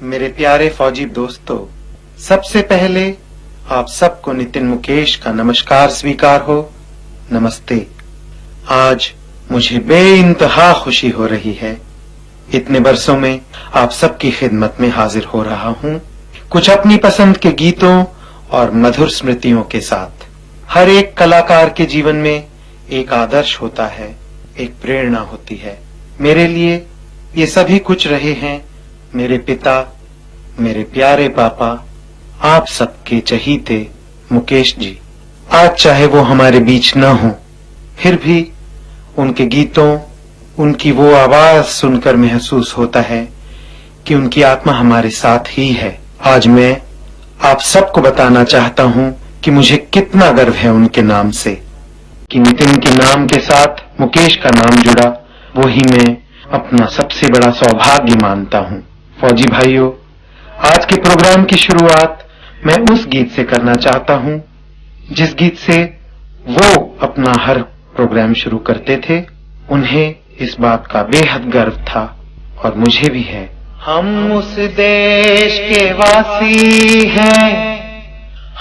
मेरे प्यारे फौजी दोस्तों, सबसे पहले आप सबको नितिन मुकेश का नमस्कार स्वीकार हो। नमस्ते। आज मुझे बेइंतहा खुशी हो रही है। इतने बरसों में आप सबकी खिदमत में हाजिर हो रहा हूँ, कुछ अपनी पसंद के गीतों और मधुर स्मृतियों के साथ। हर एक कलाकार के जीवन में एक आदर्श होता है, एक प्रेरणा होती है। मेरे लिए ये सभी कुछ रहे हैं मेरे पिता, मेरे प्यारे पापा, आप सबके चहीते मुकेश जी। आज चाहे वो हमारे बीच न हो, फिर भी उनके गीतों, उनकी वो आवाज सुनकर महसूस होता है कि उनकी आत्मा हमारे साथ ही है। आज मैं आप सबको बताना चाहता हूँ कि मुझे कितना गर्व है उनके नाम से, कि नितिन के नाम के साथ मुकेश का नाम जुड़ा, वो ही मैं अपना सबसे बड़ा सौभाग्य मानता हूँ। फौजी भाइयों, आज के प्रोग्राम की शुरुआत मैं उस गीत से करना चाहता हूँ जिस गीत से वो अपना हर प्रोग्राम शुरू करते थे। उन्हें इस बात का बेहद गर्व था और मुझे भी है। हम उस देश के वासी हैं,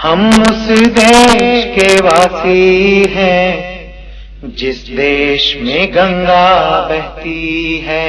हम उस देश के वासी हैं, जिस देश में गंगा बहती है।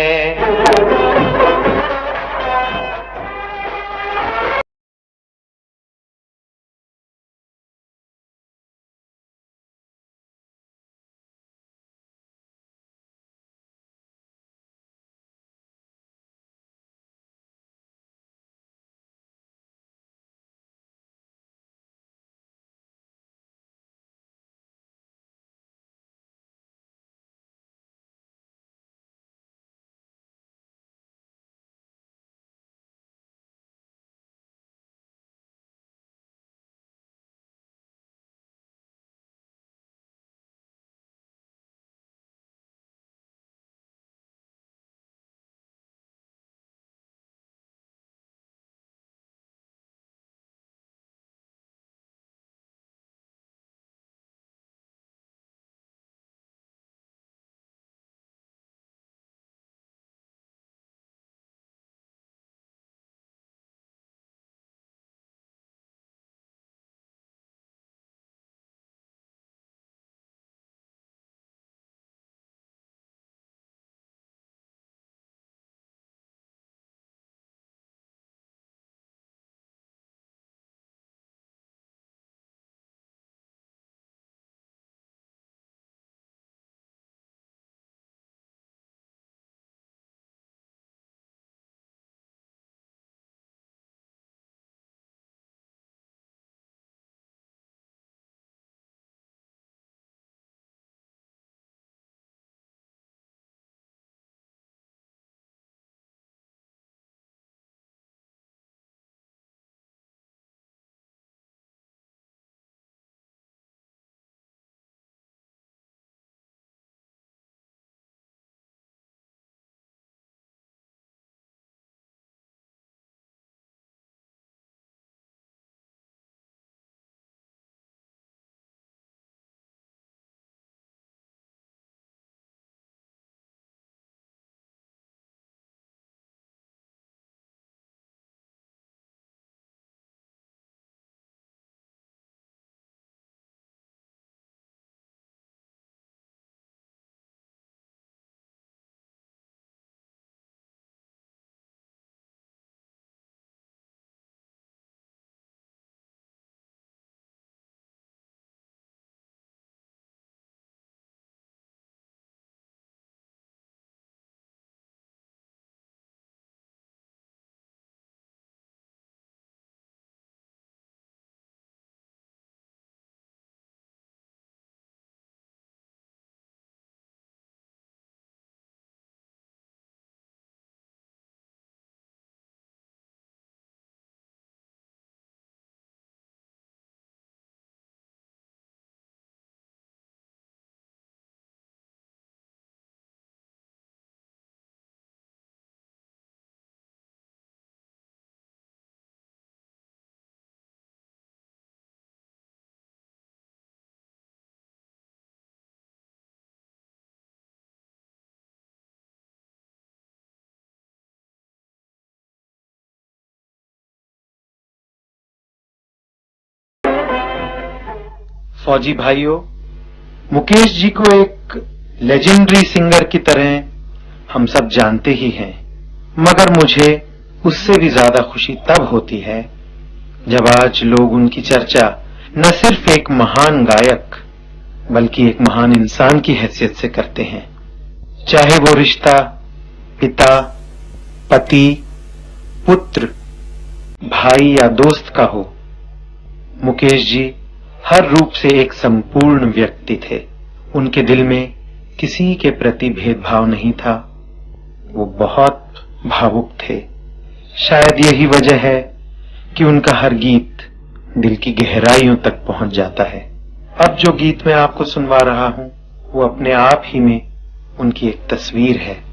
फौजी भाइयों, मुकेश जी को एक लेजेंडरी सिंगर की तरह हम सब जानते ही हैं, मगर मुझे उससे भी ज्यादा खुशी तब होती है जब आज लोग उनकी चर्चा न सिर्फ एक महान गायक बल्कि एक महान इंसान की हैसियत से करते हैं। चाहे वो रिश्ता पिता, पति, पुत्र, भाई या दोस्त का हो, मुकेश जी हर रूप से एक संपूर्ण व्यक्ति थे। उनके दिल में किसी के प्रति भेदभाव नहीं था। वो बहुत भावुक थे। शायद यही वजह है कि उनका हर गीत दिल की गहराइयों तक पहुंच जाता है। अब जो गीत मैं आपको सुनवा रहा हूं, वो अपने आप ही में उनकी एक तस्वीर है।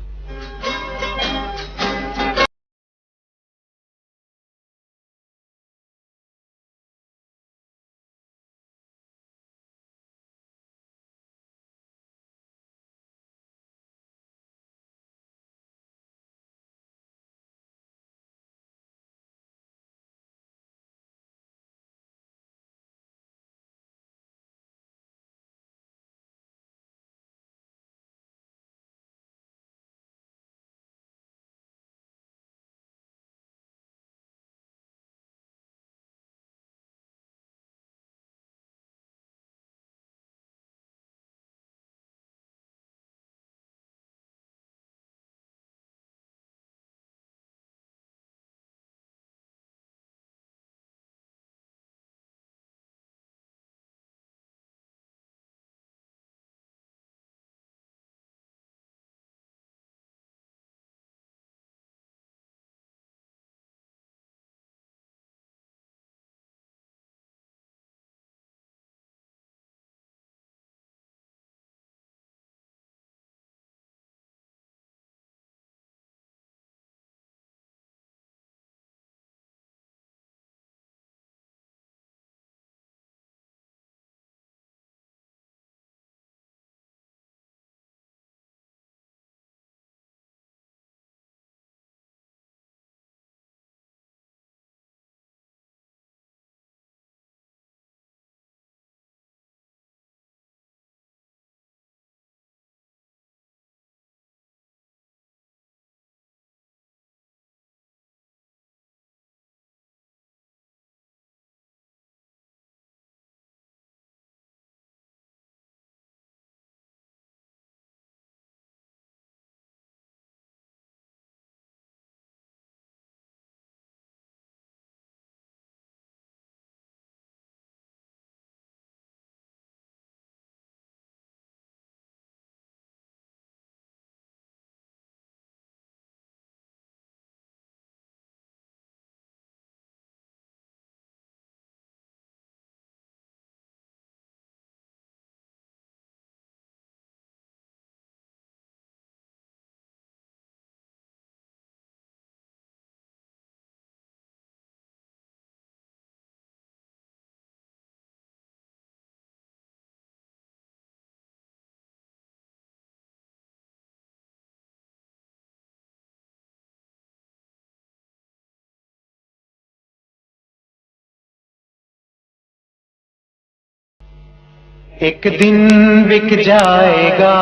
एक दिन बिक जाएगा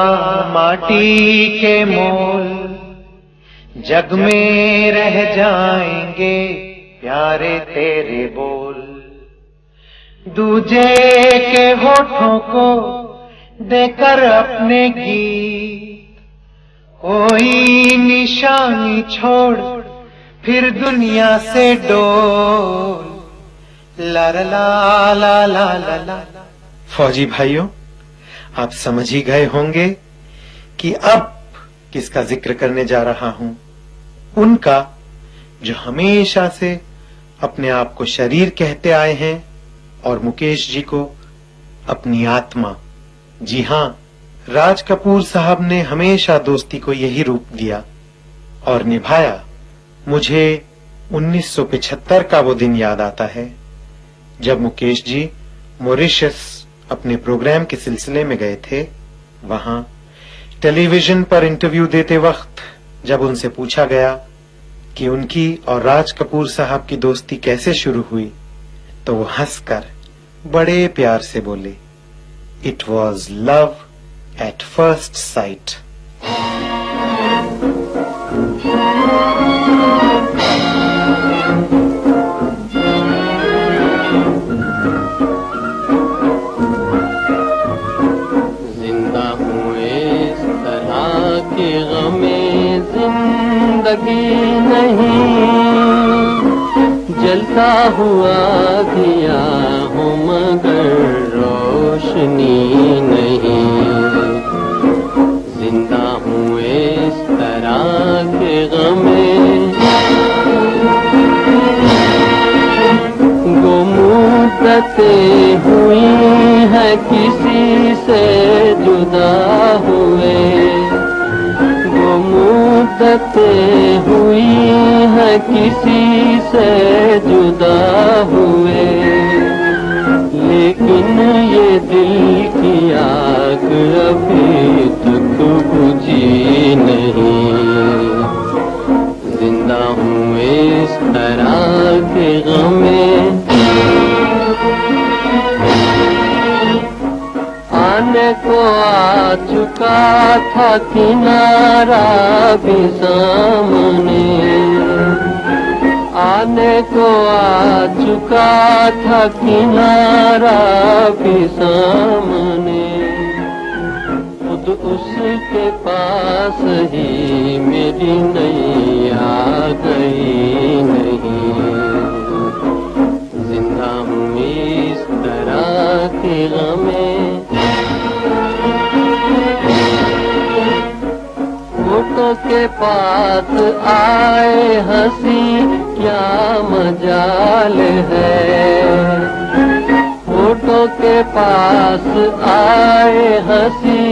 माटी के मोल, जग में रह जाएंगे प्यारे तेरे बोल। दूजे के होठों को देकर अपने गीत, कोई निशानी छोड़ फिर दुनिया से डोल। ला ला ला ला ला ला ला। फौजी भाइयों, आप समझ ही गए होंगे कि अब किसका जिक्र करने जा रहा हूं। उनका जो हमेशा से अपने आप को शरीर कहते आए हैं और मुकेश जी को अपनी आत्मा। जी हां, राज कपूर साहब ने हमेशा दोस्ती को यही रूप दिया और निभाया। मुझे 1975 का वो दिन याद आता है जब मुकेश जी मॉरिशस अपने प्रोग्राम के सिलसिले में गए थे। वहां टेलीविजन पर इंटरव्यू देते वक्त जब उनसे पूछा गया कि उनकी और राज कपूर साहब की दोस्ती कैसे शुरू हुई, तो वो हंसकर बड़े प्यार से बोले, It was love at first sight. जिंदा हुए इस तरह के गमे जिंदगी नहीं, जलता हुआ दिया हूँ मगर रोशनी नहीं। जिंदा हूँ इस तरह के गमे, गुमुद्दतें हुई है किसी से जुदा हुए, गुमुद्दतें हुई है किसी से जुदा हुए। लेकिन ये दिल की आग अभी तक बुझी नहीं। जिंदा हूँ इस तरह के गमे, आने को आ चुका था किनारा भी सामने, आने को आ चुका था किनारा भी सामने। खुद उसके पास ही मेरी नैया गई नहीं। जिंदा हूँ इस तरह के गमे, होठों के पास आए हंसी क्या मजाल है, होठों के पास आए हंसी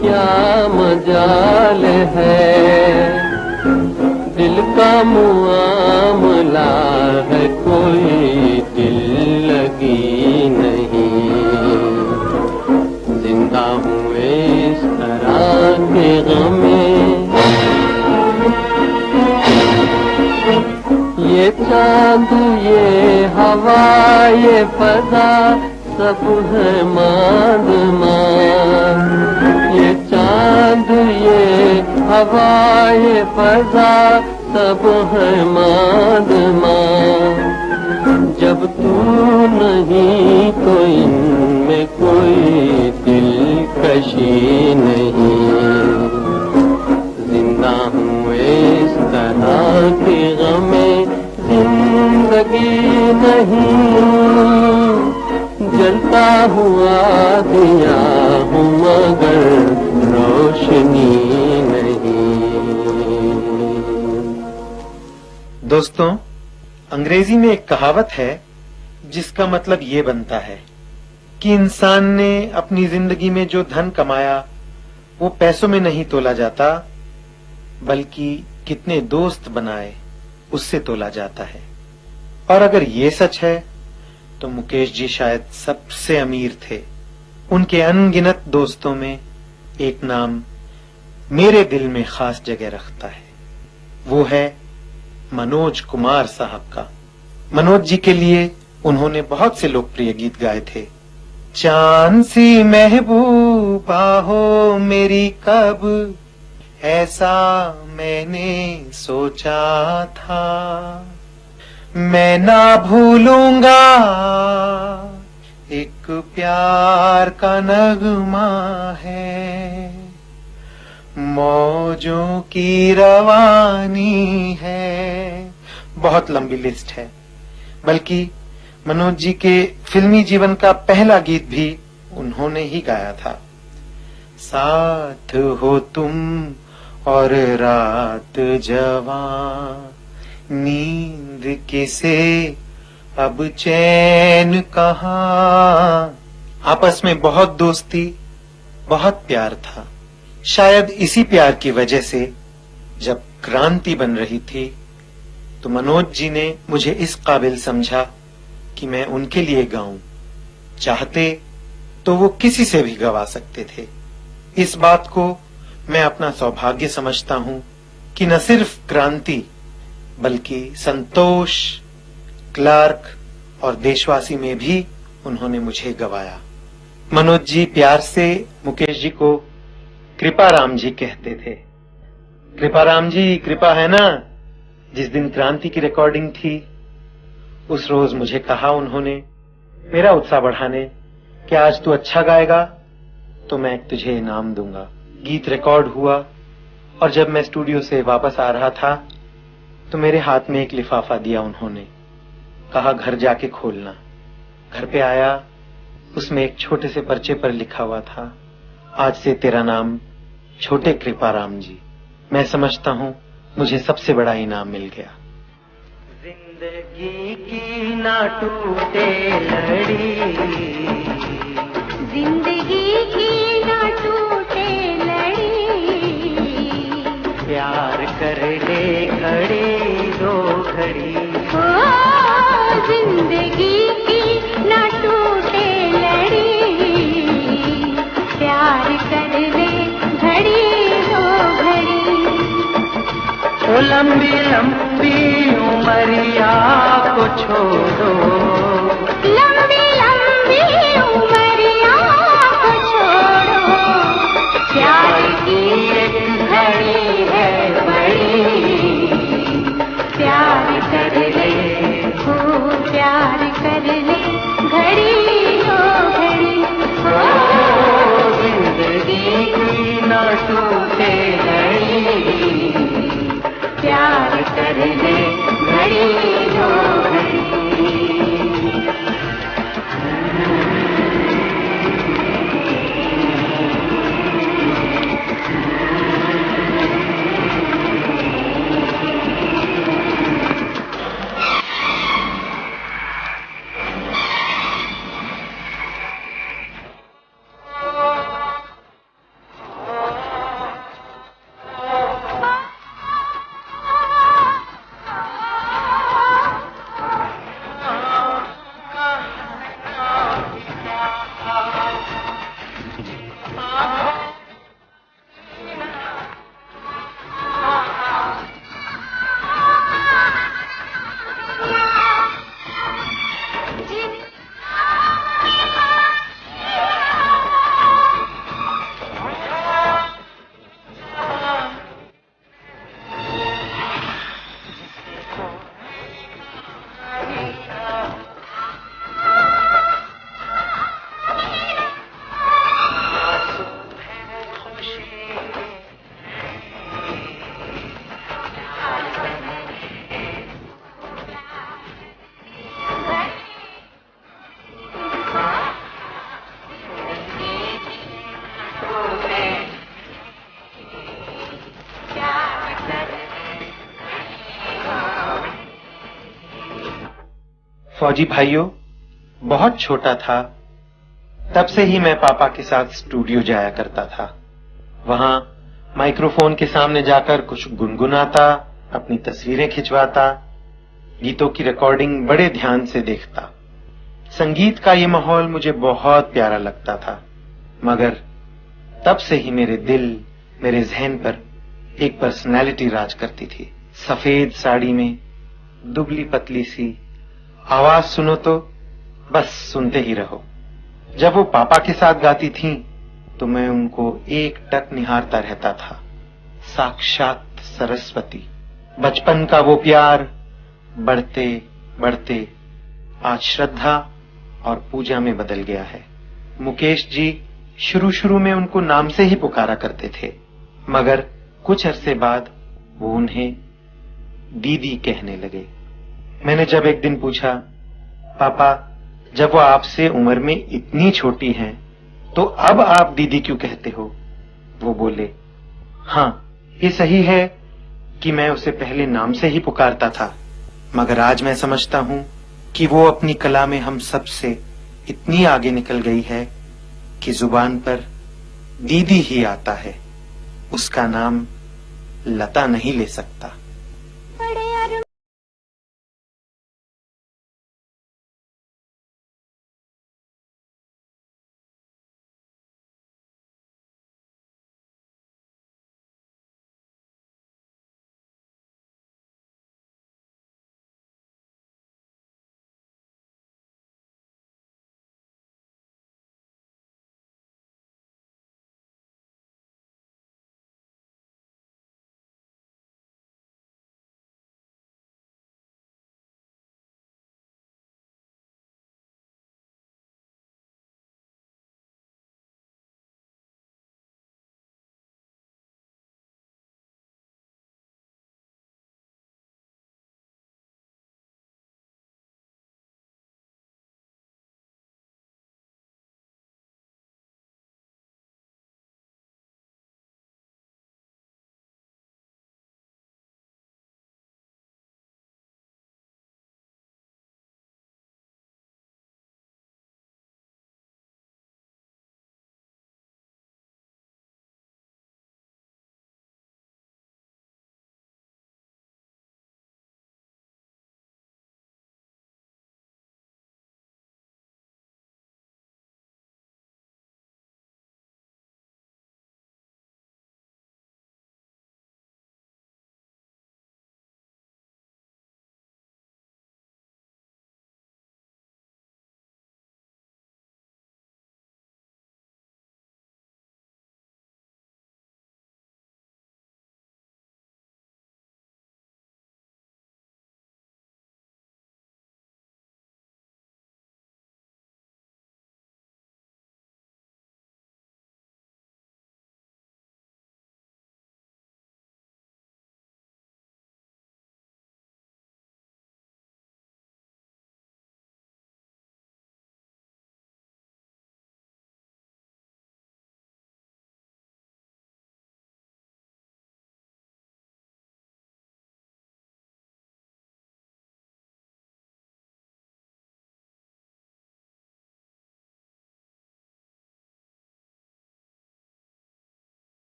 क्या मजाल है। दिल का मुआमला है कोई दिल लगी नहीं। जिंदा हूँ इस तरह के गमे, ये चांद ये हवा ये फजा सब है मांद मान। ये चांद ये हवा ये फजा सब है मांद मान। जब तू नहीं तो इनमें कोई दिलकशी नहीं। जिंदा हूँ इस तरह के गमे, जिंदगी नहीं, जलता हुआ दिया हूँ मगर रोशनी नहीं। दोस्तों, अंग्रेजी में एक कहावत है जिसका मतलब ये बनता है कि इंसान ने अपनी जिंदगी में जो धन कमाया वो पैसों में नहीं तोला जाता, बल्कि कितने दोस्त बनाए उससे तोला जाता है। और अगर ये सच है तो मुकेश जी शायद सबसे अमीर थे। उनके अनगिनत दोस्तों में एक नाम मेरे दिल में खास जगह रखता है, वो है मनोज कुमार साहब का। मनोज जी के लिए उन्होंने बहुत से लोकप्रिय गीत गाए थे। चांद सी महबूबा हो मेरी कब ऐसा मैंने सोचा था, मैं ना भूलूंगा एक प्यार का नगमा है, मौजों की रवानी है। बहुत लंबी लिस्ट है, बल्कि मनोज जी के फिल्मी जीवन का पहला गीत भी उन्होंने ही गाया था। साथ हो तुम और रात जवां, नींद किसे अब चैन कहाँ। आपस में बहुत दोस्ती, बहुत प्यार था। शायद इसी प्यार की वजह से जब क्रांति बन रही थी तो मनोज जी ने मुझे इस काबिल समझा कि मैं उनके लिए गाऊं। चाहते तो वो किसी से भी गवा सकते थे। इस बात को मैं अपना सौभाग्य समझता हूं कि न सिर्फ क्रांति बल्कि संतोष, क्लार्क और देशवासी में भी उन्होंने मुझे गवाया। मनोज जी प्यार से मुकेश जी को कृपाराम जी कहते थे। कृपाराम जी, कृपा है ना? जिस दिन क्रांति की रिकॉर्डिंग थी, उस रोज मुझे कहा उन्होंने, मेरा उत्साह बढ़ाने, कि आज तू अच्छा गाएगा तो मैं तुझे इनाम दूंगा। गीत रिकॉर्ड हुआ और जब मैं स्टूडियो से वापस आ रहा था तो मेरे हाथ में एक लिफाफा दिया उन्होंने। कहा घर जाके खोलना। घर पे आया, उसमें एक छोटे से पर्चे पर लिखा हुआ था, आज से तेरा नाम छोटे कृपाराम जी। मैं समझता हूं मुझे सबसे बड़ा इनाम मिल गया। जिंदगी की ना टूटे लड़ी, जिंदगी की ना टूटे लड़ी, प्यार कर ले घड़ी दो घड़ी। ओ जिंदगी की ना टूटे लड़ी, प्यार कर ले घड़ी दो घड़ी। ओ लंबी लंबी उमरिया को छोड़ो, लंबी लंबी उमरिया को छोड़ो, प्यार की एक घड़ी है बड़ी, प्यार कर ले, हो प्यार कर ले घड़ी हो घड़ी। हो जिंदगी की ना टूटे लड़ी, प्यार कर ले घड़ी हो घड़ी। फौजी भाइयों, बहुत छोटा था तब से ही मैं पापा के साथ स्टूडियो जाया करता था। वहां माइक्रोफोन के सामने जाकर कुछ गुनगुनाता, अपनी तस्वीरें खिंचवाता, गीतों की रिकॉर्डिंग बड़े ध्यान से देखता। संगीत का ये माहौल मुझे बहुत प्यारा लगता था, मगर तब से ही मेरे दिल, मेरे जहन पर एक पर्सनैलिटी राज करती थी। सफेद साड़ी में, दुबली पतली सी, आवाज सुनो तो बस सुनते ही रहो। जब वो पापा के साथ गाती थीं, तो मैं उनको एक टक निहारता रहता था। साक्षात सरस्वती। बचपन का वो प्यार बढ़ते बढ़ते आज श्रद्धा और पूजा में बदल गया है। मुकेश जी शुरू शुरू में उनको नाम से ही पुकारा करते थे, मगर कुछ अरसे बाद वो उन्हें दीदी कहने लगे। मैंने जब एक दिन पूछा, पापा जब वो आपसे उम्र में इतनी छोटी हैं, तो अब आप दीदी क्यों कहते हो? वो बोले, हाँ ये सही है कि मैं उसे पहले नाम से ही पुकारता था, मगर आज मैं समझता हूं कि वो अपनी कला में हम सब से इतनी आगे निकल गई है कि जुबान पर दीदी ही आता है, उसका नाम लता नहीं ले सकता।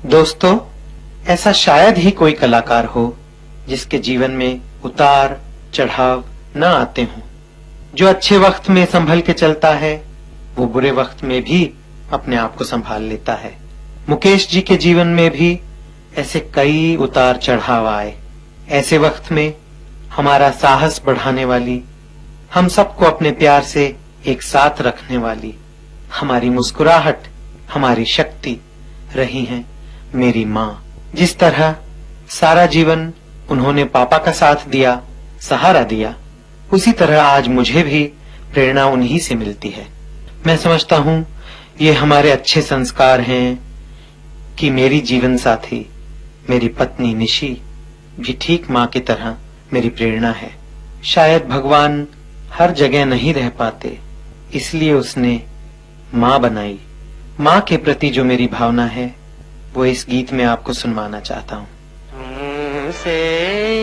दोस्तों, ऐसा शायद ही कोई कलाकार हो जिसके जीवन में उतार चढ़ाव न आते हों। जो अच्छे वक्त में संभल के चलता है वो बुरे वक्त में भी अपने आप को संभाल लेता है। मुकेश जी के जीवन में भी ऐसे कई उतार चढ़ाव आए। ऐसे वक्त में हमारा साहस बढ़ाने वाली, हम सबको अपने प्यार से एक साथ रखने वाली, हमारी मुस्कुराहट, हमारी शक्ति रही हैं मेरी माँ। जिस तरह सारा जीवन उन्होंने पापा का साथ दिया, सहारा दिया, उसी तरह आज मुझे भी प्रेरणा उन्हीं से मिलती है। मैं समझता हूँ ये हमारे अच्छे संस्कार हैं कि मेरी जीवन साथी, मेरी पत्नी निशी भी ठीक माँ की तरह मेरी प्रेरणा है। शायद भगवान हर जगह नहीं रह पाते, इसलिए उसने माँ बनाई। माँ के प्रति जो मेरी भावना है वो इस गीत में आपको सुनवाना चाहता हूँ। तुमसे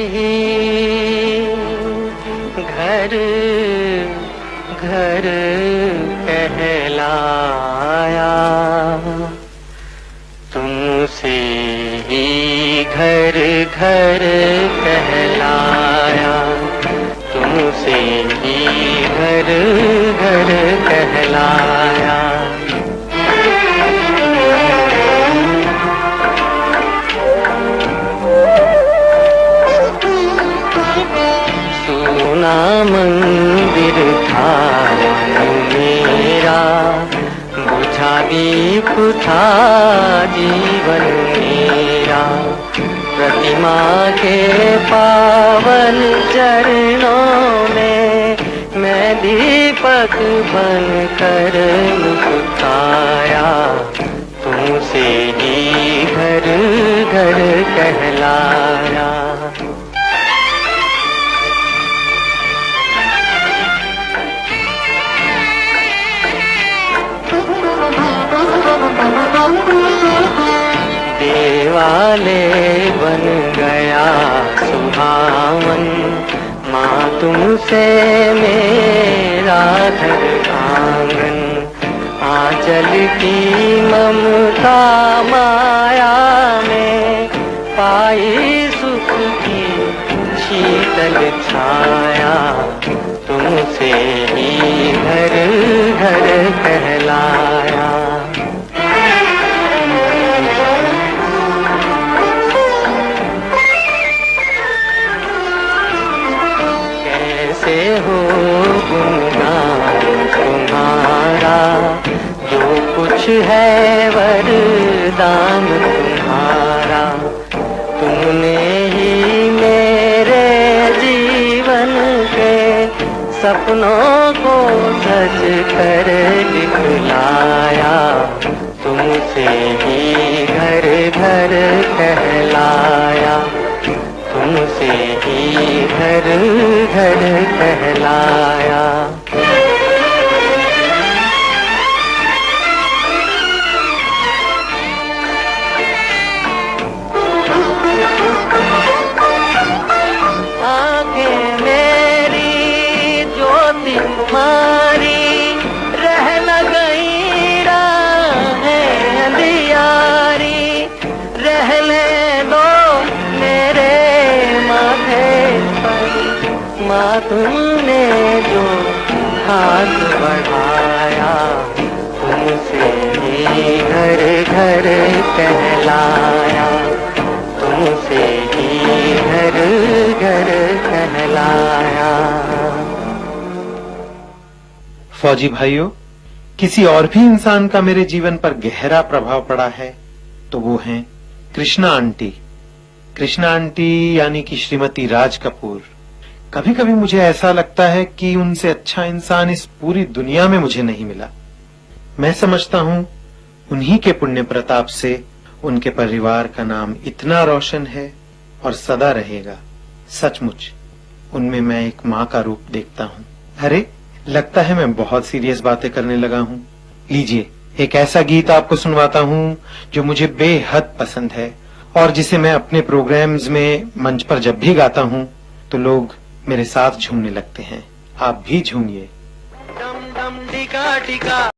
ही घर घर कहलाया, तुमसे ही घर घर कहलाया, तुमसे ही घर घर कहलाया। सोना मंदिर था मेरा, बुझा दीप था जीवन मेरा। प्रतिमा के पावन चरणों में मैं दीपक बन कर मुस्कुराया, तुमसे ही घर घर कहलाया। देवालय बन गया सुहावन, माँ तुमसे मेरा घर आंगन। आंचल की ममता माया में पाई सुख की शीतल छाया, तुमसे ही घर घर कहलाया। कैसे हो गुणगान तुम्हारा, जो कुछ है वरदान तुम्हारा। तुमने ही मेरे जीवन के सपनों को सच कर दिखलाया, तुमसे ही घर घर कहलाया, तुमसे ही घर घर कहलाया। आंखें मेरी ज्योति तुम्हारी, रह न गई राहें अंधियारी। रहने दो मेरे माथे पर, माँ तुमने जो हाथ बढ़ाया, तुमसे ही घर घर कहलाया, तुमसे ही घर घर कहलाया। फौजी भाइयों, किसी और भी इंसान का मेरे जीवन पर गहरा प्रभाव पड़ा है तो वो हैं कृष्णा आंटी। कृष्णा आंटी यानी कि श्रीमती राज कपूर। कभी कभी मुझे ऐसा लगता है कि उनसे अच्छा इंसान इस पूरी दुनिया में मुझे नहीं मिला। मैं समझता हूँ उन्हीं के पुण्य प्रताप से उनके परिवार का नाम इतना रोशन है और सदा रहेगा। सचमुच उनमें मैं एक माँ का रूप देखता हूँ। अरे, लगता है मैं बहुत सीरियस बातें करने लगा हूँ। लीजिए, एक ऐसा गीत आपको सुनवाता हूँ जो मुझे बेहद पसंद है और जिसे मैं अपने प्रोग्राम्स में मंच पर जब भी गाता हूँ तो लोग मेरे साथ झूमने लगते हैं। आप भी झूमिए। डम डम टिका टिका।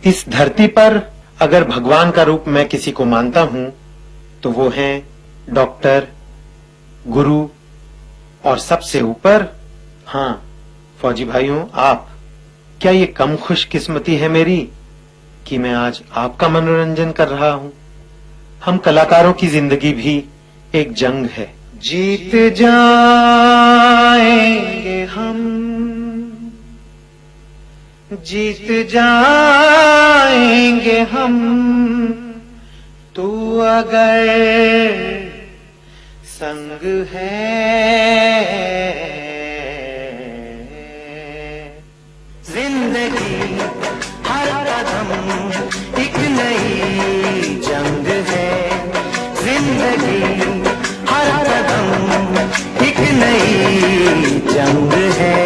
इस धरती पर अगर भगवान का रूप मैं किसी को मानता हूं तो वो हैं डॉक्टर, गुरु और सबसे ऊपर, हाँ फौजी भाइयों, आप। क्या ये कम खुशकिस्मती है मेरी कि मैं आज आपका मनोरंजन कर रहा हूं? हम कलाकारों की जिंदगी भी एक जंग है। जीत जाएंगे हम, जीत जाएंगे हम, तू अगर संग है। जिंदगी हर कदम एक नई जंग है, जिंदगी हर कदम एक नई जंग है।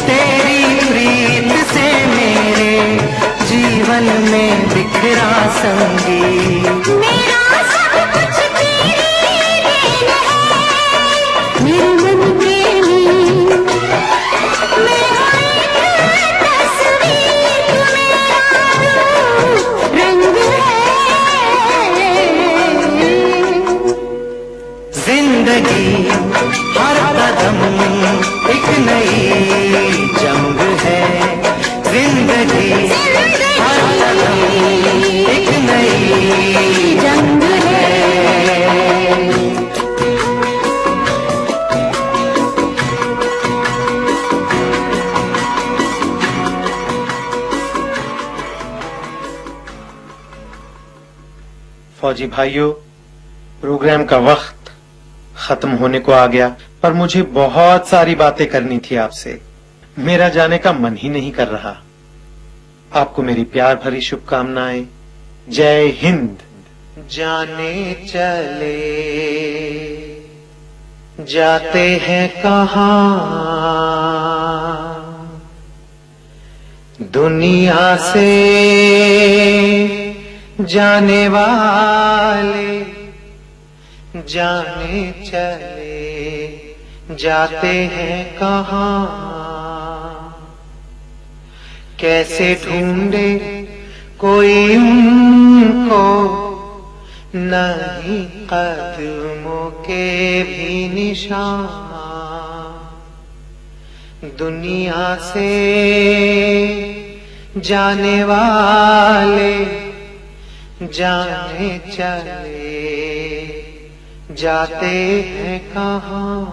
तेरी प्रीत से मेरे जीवन में बिखरा संगीत, मेरा सब कुछ तेरी देन है, मेरे मन प्रेमी, मेरा एक तस्वीर, मेरा रूप रंग है। जिंदगी हर कदम एक नई जंग है, जिंदगी हर कदम एक नई जंग है। फौजी भाइयों, प्रोग्राम का वक्त खत्म होने को आ गया, पर मुझे बहुत सारी बातें करनी थी आपसे। मेरा जाने का मन ही नहीं कर रहा। आपको मेरी प्यार भरी शुभकामनाएं। जय हिंद। जाने चले जाते हैं कहां दुनिया से जाने वाले, जाने चले जाते हैं कहां, कैसे ढूंढे कोई उनको, नहीं कदमों के भी निशान। दुनिया से जाने वाले जाने चले जाते हैं कहां।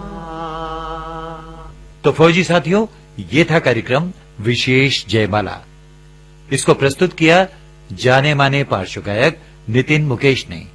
तो फौजी साथियों, ये था कार्यक्रम विशेष जयमाला। इसको प्रस्तुत किया जाने माने पार्श्व गायक नितिन मुकेश ने।